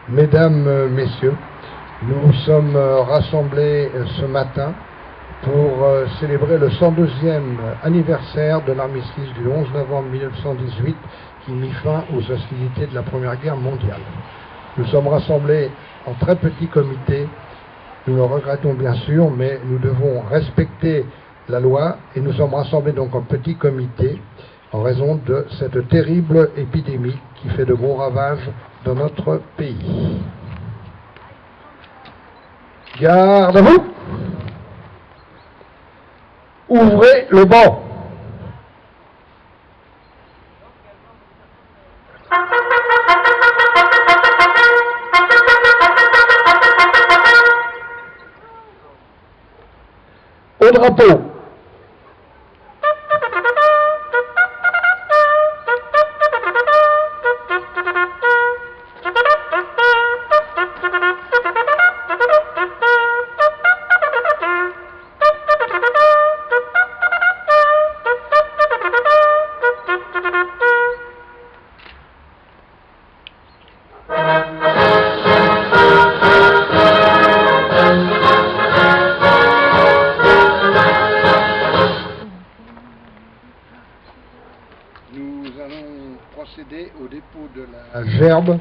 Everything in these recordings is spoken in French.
Mesdames, Messieurs, nous sommes rassemblés ce matin pour célébrer le 102e anniversaire de l'armistice du 11 novembre 1918 qui mit fin aux hostilités de la Première Guerre mondiale. Nous sommes rassemblés en très petit comité, nous le regrettons bien sûr, mais nous devons respecter la loi et nous sommes rassemblés donc en petit comité en raison de cette terrible épidémie qui fait de gros ravages dans notre pays. Garde à vous! Ouvrez le banc! Au drapeau! Nous allons procéder au dépôt de la gerbe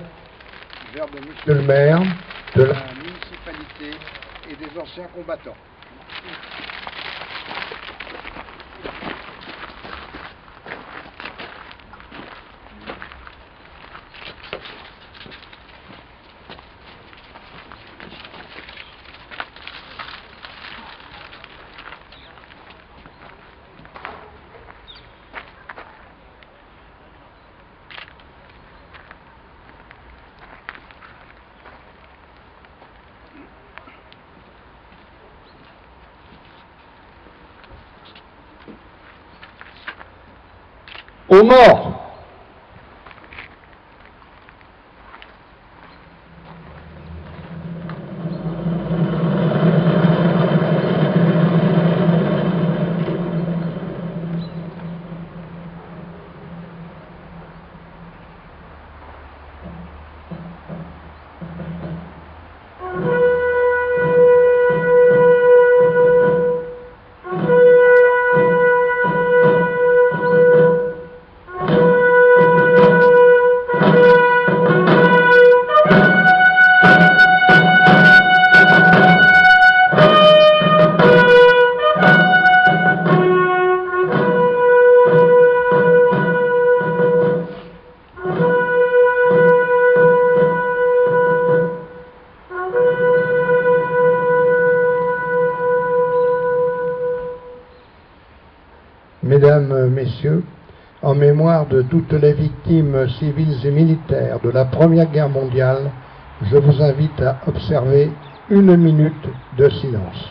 de Monsieur le maire, de la municipalité et des anciens combattants. Aux morts! Mesdames, Messieurs, en mémoire de toutes les victimes civiles et militaires de la Première Guerre mondiale, je vous invite à observer 1 minute de silence.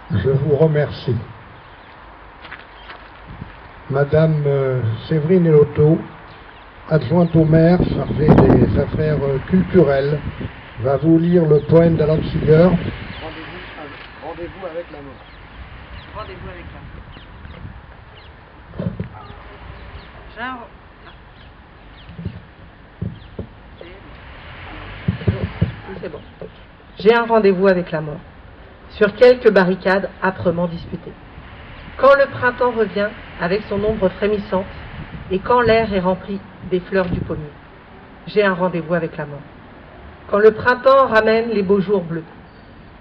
Je vous remercie. Madame Séverine Elotto, adjointe au maire chargée des affaires culturelles, va vous lire le poème d'Alan Seeger. Rendez-vous avec la mort. Rendez-vous avec la mort. C'est bon. J'ai un rendez-vous avec la mort, sur quelques barricades âprement disputées. Quand le printemps revient avec son ombre frémissante, et quand l'air est rempli des fleurs du pommier, j'ai un rendez-vous avec la mort. quand le printemps ramène les beaux jours bleus.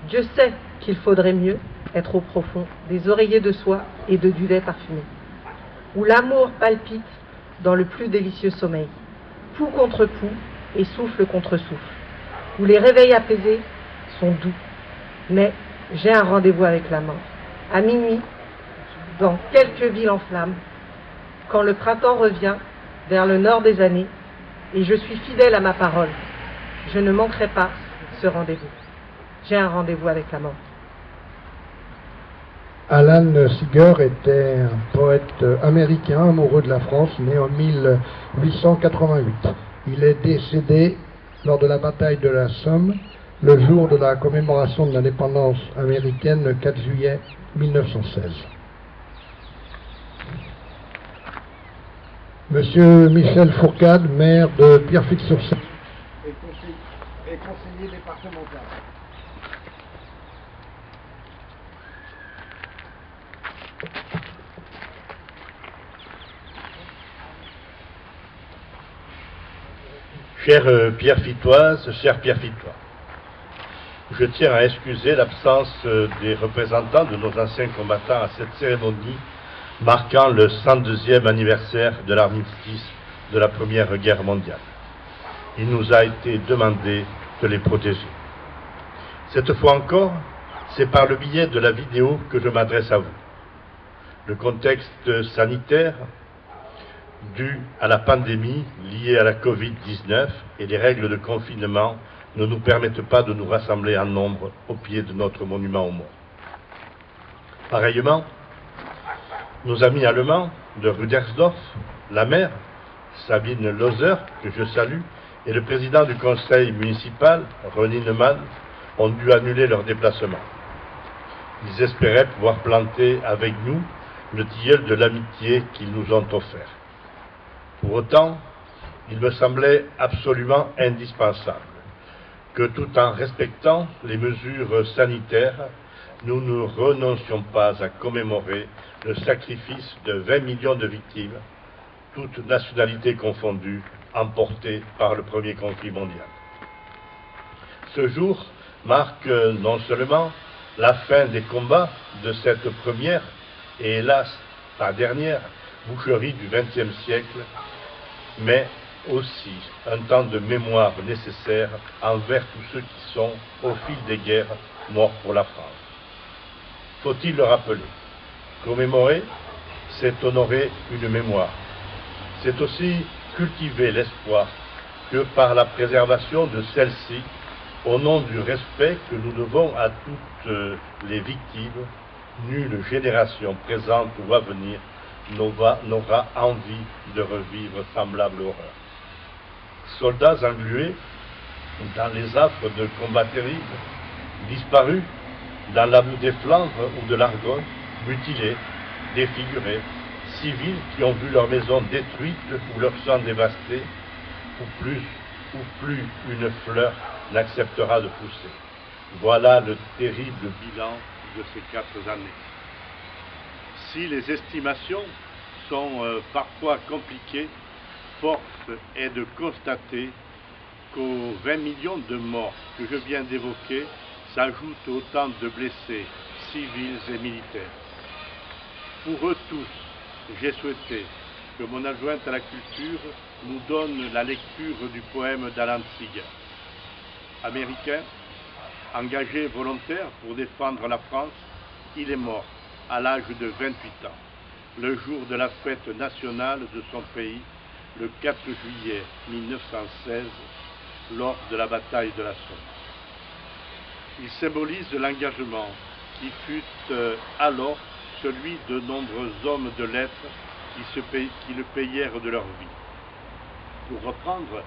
Dieu sait qu'il faudrait mieux être au profond des oreillers de soie et de dudets parfumés, où l'amour palpite dans le plus délicieux sommeil, pouls contre pouls et souffle contre souffle, où les réveils apaisés sont doux. Mais j'ai un rendez-vous avec la mort, à minuit, dans quelques villes en flammes, quand le printemps revient vers le nord des années, et je suis fidèle à ma parole. Je ne manquerai pas ce rendez-vous. J'ai un rendez-vous avec la mort. Alan Seeger était un poète américain amoureux de la France, né en 1888. Il est décédé lors de la bataille de la Somme, le jour de la commémoration de l'indépendance américaine, le 4 juillet 1916. Monsieur Michel Fourcade, maire de Pierrefitte-sur-Seine et conseiller départemental. Chère Pierrefittoise, chers Pierrefittois, je tiens à excuser l'absence des représentants de nos anciens combattants à cette cérémonie marquant le 102e anniversaire de l'armistice de la Première Guerre mondiale. Il nous a été demandé de les protéger. Cette fois encore, c'est par le biais de la vidéo que je m'adresse à vous. Le contexte sanitaire dû à la pandémie liée à la Covid-19 et les règles de confinement ne nous permettent pas de nous rassembler en nombre au pied de notre monument aux morts. Pareillement, nos amis allemands de Rüdersdorf, la maire, Sabine Loser, que je salue, et le président du conseil municipal, René Neumann, ont dû annuler leur déplacement. Ils espéraient pouvoir planter avec nous le tilleul de l'amitié qu'ils nous ont offert. Pour autant, il me semblait absolument indispensable que tout en respectant les mesures sanitaires, nous ne renoncions pas à commémorer le sacrifice de 20 millions de victimes, toutes nationalités confondues, emportées par le premier conflit mondial. Ce jour marque non seulement la fin des combats de cette première et hélas la dernière boucherie du XXe siècle, mais aussi un temps de mémoire nécessaire envers tous ceux qui sont, au fil des guerres, morts pour la France. Faut-il le rappeler? Commémorer, c'est honorer une mémoire. C'est aussi cultiver l'espoir que par la préservation de celle-ci, au nom du respect que nous devons à toutes les victimes, nulle génération présente ou à venir n'aura envie de revivre semblable horreur. Soldats englués dans les affres de combats terribles, disparus dans la boue des Flandres ou de l'Argonne, mutilés, défigurés, civils qui ont vu leur maison détruite ou leur sang dévasté, ou plus une fleur n'acceptera de pousser. Voilà le terrible bilan de ces 4 années. Si les estimations sont parfois compliquées, force est de constater qu'aux 20 millions de morts que je viens d'évoquer s'ajoutent autant de blessés, civils et militaires. Pour eux tous, j'ai souhaité que mon adjointe à la culture nous donne la lecture du poème d'Alan Seeger. Américain, engagé volontaire pour défendre la France, il est mort à l'âge de 28 ans, le jour de la fête nationale de son pays, le 4 juillet 1916, lors de la bataille de la Somme. Il symbolise l'engagement qui fut alors celui de nombreux hommes de lettres qui le payèrent de leur vie. Pour reprendre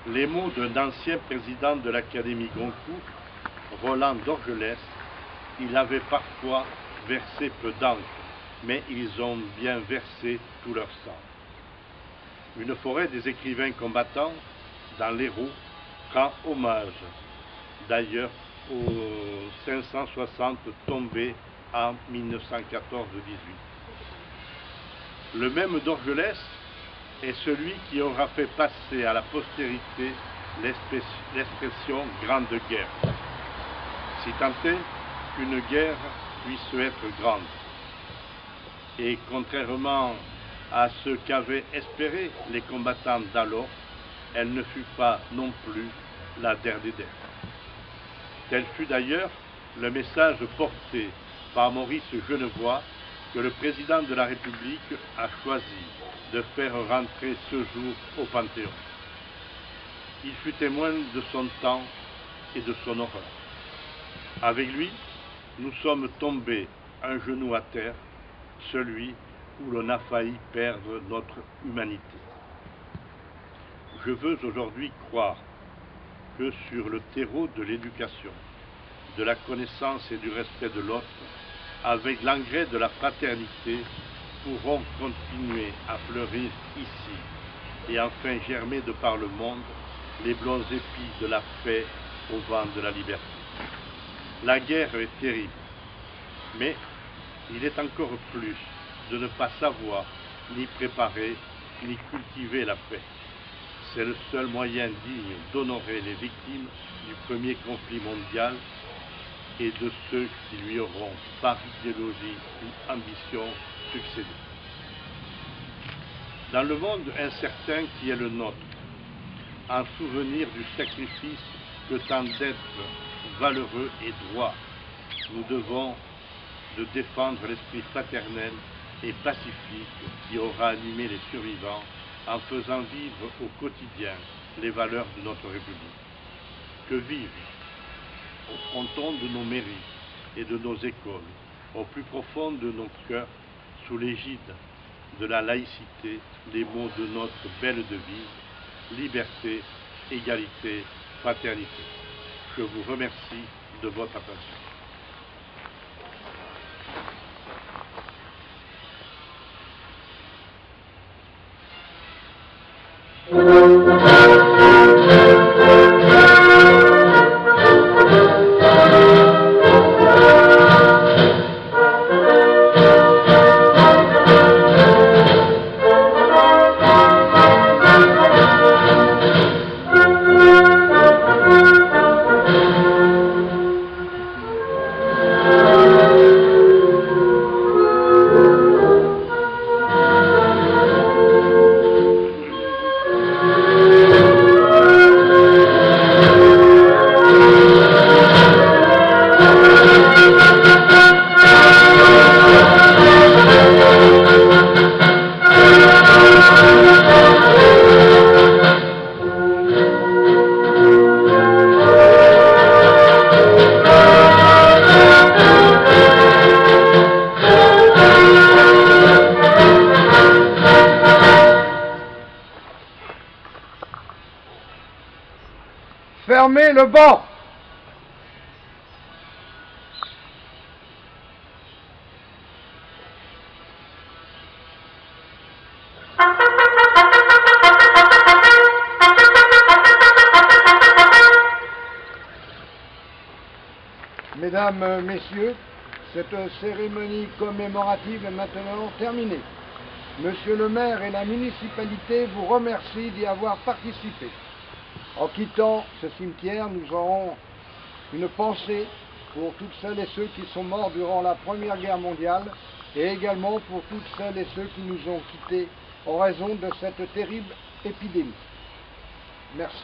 les mots d'un ancien président de l'Académie Goncourt, Roland d'Orgelès, il avait parfois versé peu d'encre, mais ils ont bien versé tout leur sang. Une forêt des écrivains combattants, dans l'Hérault, rend hommage, d'ailleurs, aux 560 tombés en 1914-18. Le même d'Orgelès est celui qui aura fait passer à la postérité l'expression grande guerre. Si tant est qu'une guerre puisse être grande. Et contrairement à ce qu'avaient espéré les combattants d'alors, elle ne fut pas non plus la dernière. Tel fut d'ailleurs le message porté par Maurice Genevoix que le président de la République a choisi de faire rentrer ce jour au Panthéon. Il fut témoin de son temps et de son horreur. Avec lui, nous sommes tombés un genou à terre, celui où l'on a failli perdre notre humanité. Je veux aujourd'hui croire que sur le terreau de l'éducation, de la connaissance et du respect de l'autre, avec l'engrais de la fraternité, pourront continuer à fleurir ici et enfin germer de par le monde les blonds épis de la paix au vent de la liberté. La guerre est terrible, mais il est encore plus de ne pas savoir ni préparer ni cultiver la paix. C'est le seul moyen digne d'honorer les victimes du premier conflit mondial et de ceux qui lui auront, par idéologie ou ambition, succédé. Dans le monde incertain qui est le nôtre, en souvenir du sacrifice que tant d'êtres valeureux et droits, nous devons de défendre l'esprit fraternel et pacifique qui aura animé les survivants en faisant vivre au quotidien les valeurs de notre République. Que vivent au fronton de nos mairies et de nos écoles, au plus profond de nos cœurs, sous l'égide de la laïcité, les mots de notre belle devise, liberté, égalité, fraternité. Je vous remercie de votre attention. Fermez le banc. Mesdames, Messieurs, cette cérémonie commémorative est maintenant terminée. Monsieur le maire et la municipalité vous remercient d'y avoir participé. En quittant ce cimetière, nous aurons une pensée pour toutes celles et ceux qui sont morts durant la Première Guerre mondiale et également pour toutes celles et ceux qui nous ont quittés en raison de cette terrible épidémie. Merci.